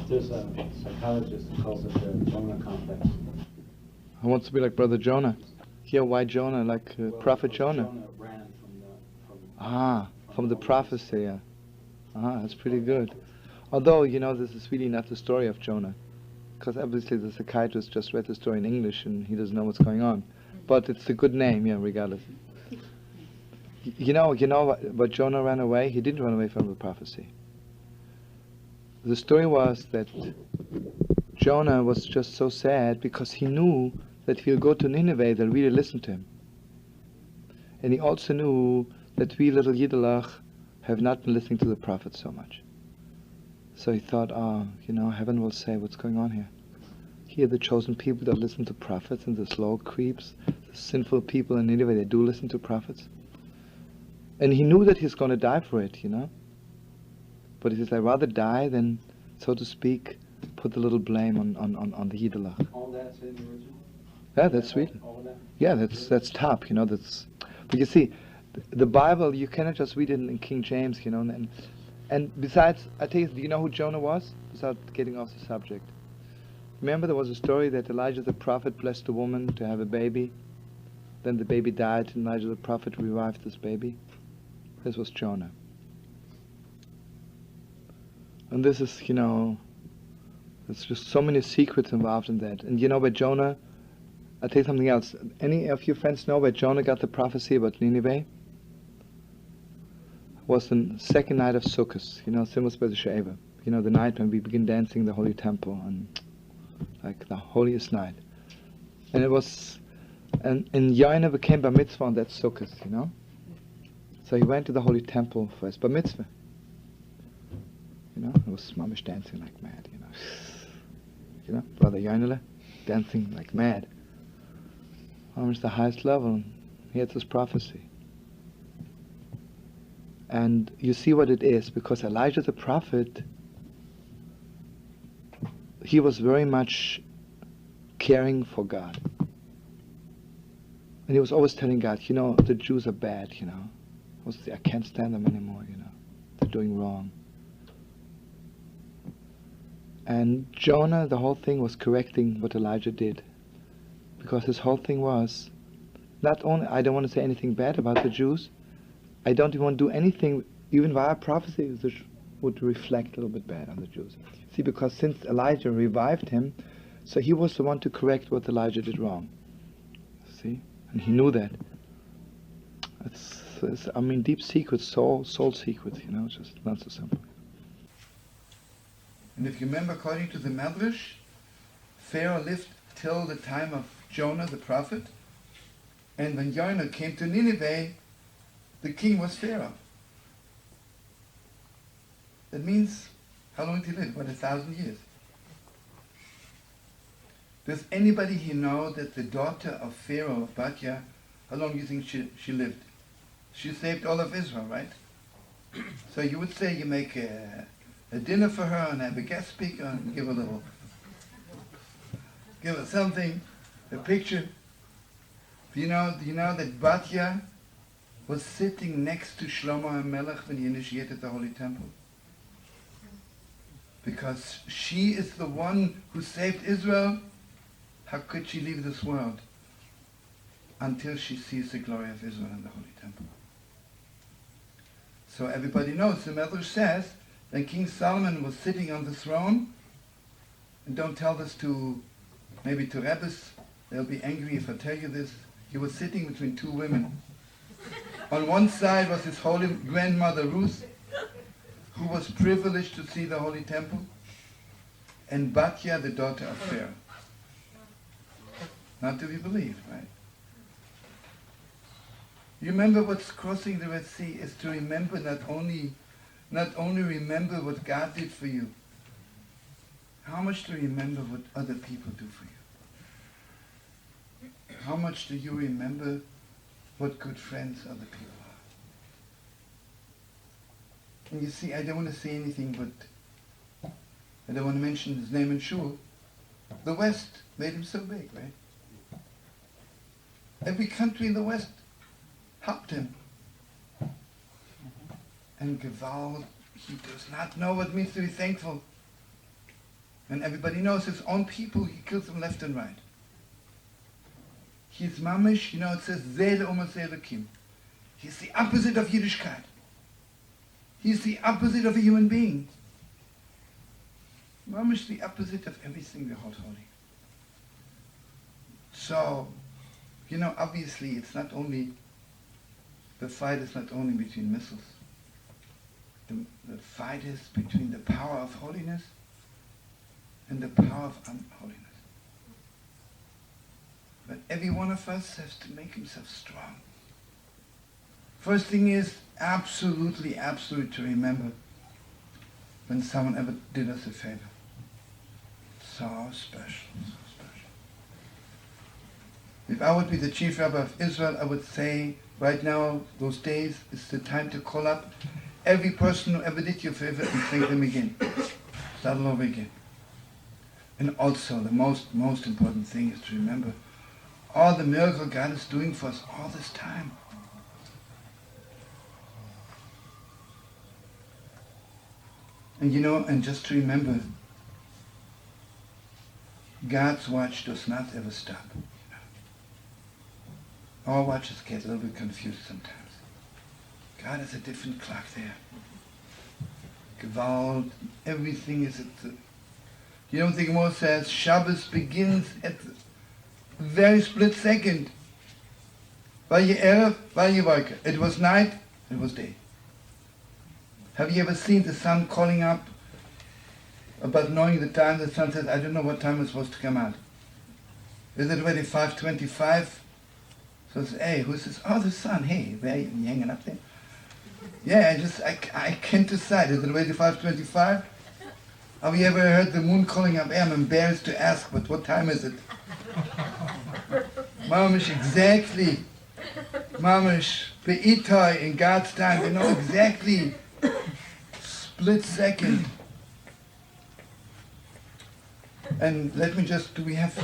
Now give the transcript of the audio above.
There's a psychologist who calls it the Jonah complex. Who wants to be like Brother Jonah? Yeah, why Jonah? Like Prophet Jonah? Jonah ran From the prophecy, yeah. That's pretty good. Although, this is really not the story of Jonah. Because obviously the psychiatrist just read the story in English and he doesn't know what's going on. But it's a good name, yeah, regardless. You know what Jonah ran away? He didn't run away from the prophecy. The story was that Jonah was just so sad because he knew that if he'll go to Nineveh, they'll really listen to him. And he also knew that we little Yiddelach have not been listening to the prophet so much. So he thought, heaven will say what's going on here. Here the chosen people that listen to prophets, and the slow creeps, the sinful people in Nineveh, they do listen to prophets. And he knew that he's going to die for it, But he says, I'd rather die than, so to speak, put a little blame on the Yiddelach. All that's in the original? Yeah, that's sweet. All of that? Yeah, that's top, But you see, the Bible, you cannot just read it in King James, and besides, I tell you, do you know who Jonah was? Without getting off the subject. Remember there was a story that Elijah the prophet blessed a woman to have a baby. Then the baby died, and Elijah the prophet revived this baby. This was Jonah. And this is, there's just so many secrets involved in that. And where Jonah, I'll tell you something else. Any of your friends know where Jonah got the prophecy about Nineveh? Was the second night of Sukkot, Simos B'Sheva. The night when we begin dancing in the Holy Temple, and like the holiest night. And it was, and Yona became bar mitzvah on that Sukkot, So he went to the Holy Temple for his bar mitzvah. It was mamish dancing like mad, Brother Yonele, dancing like mad. Mamish the highest level. He had this prophecy. And you see what it is, because Elijah the prophet, he was very much caring for God. And he was always telling God, the Jews are bad, I can't stand them anymore, they're doing wrong. And Jonah, the whole thing was correcting what Elijah did. Because his whole thing was, not only, I don't want to say anything bad about the Jews, I don't even want to do anything, even via prophecy, which would reflect a little bit bad on the Jews. See, because since Elijah revived him, so he was the one to correct what Elijah did wrong. See? And he knew that. It's deep secrets, soul secrets, it's just not so simple. And if you remember, according to the Midrash, Pharaoh lived till the time of Jonah the prophet, and when Yona came to Nineveh, the king was Pharaoh. That means, how long did he live? 1,000 years. Does anybody here know that the daughter of Pharaoh, Batya, how long do you think she lived? She saved all of Israel, right? So you would say you make a dinner for her and have a guest speaker and give her something, a picture. Do you know that Batya was sitting next to Shlomo Melech when he initiated the Holy Temple? Because she is the one who saved Israel. How could she leave this world until she sees the glory of Israel in the Holy Temple? So everybody knows, the Midrash says, when King Solomon was sitting on the throne, and don't tell this maybe to Rebbes, they'll be angry if I tell you this, he was sitting between two women. On one side was his holy grandmother Ruth, who was privileged to see the Holy Temple, and Batya, the daughter of Pharaoh. Not to be believed, right? You remember what's crossing the Red Sea is to remember not only remember what God did for you, how much do you remember what other people do for you? How much do you remember what good friends other people are? And you see, I don't want to say anything, but I don't want to mention his name in shul. The West made him so big, right? Every country in the West helped him. And Gewalt, he does not know what it means to be thankful. And everybody knows his own people, he kills them left and right. He's mamish, it says, Seele Seele Kim. He's the opposite of Yiddishkeit. He's the opposite of a human being. Mamish, the opposite of everything we hold holy. So, obviously it's not only, the fight is not only between missiles. The fight is between the power of holiness and the power of unholiness. But every one of us has to make himself strong. First thing is absolutely to remember when someone ever did us a favor. So special, so special. If I would be the chief rabbi of Israel, I would say right now, those days, is the time to call up every person who ever did you a favor and thank them again. Start all over again. And also, the most important thing is to remember all the miracle God is doing for us all this time. And and just to remember, God's watch does not ever stop. Our watches get a little bit confused sometimes. God has a different clock there. Gewalt, everything is at the... the Gemara says, Shabbos begins at the very split second. Vaye Erev, Vaye Boker. It was night, it was day. Have you ever seen the sun calling up about knowing the time? The sun says, I don't know what time it's supposed to come out. Is it already 5:25? So it's, hey, who's this? Oh, the sun. Hey, where are you hanging up there? Yeah, I can't decide. Is it already 5:25? Have you ever heard the moon calling up? Hey, I'm embarrassed to ask, but what time is it? Mamish, exactly. Mamish, be'itai, in God's time, we know exactly. Split second. And let me just, we have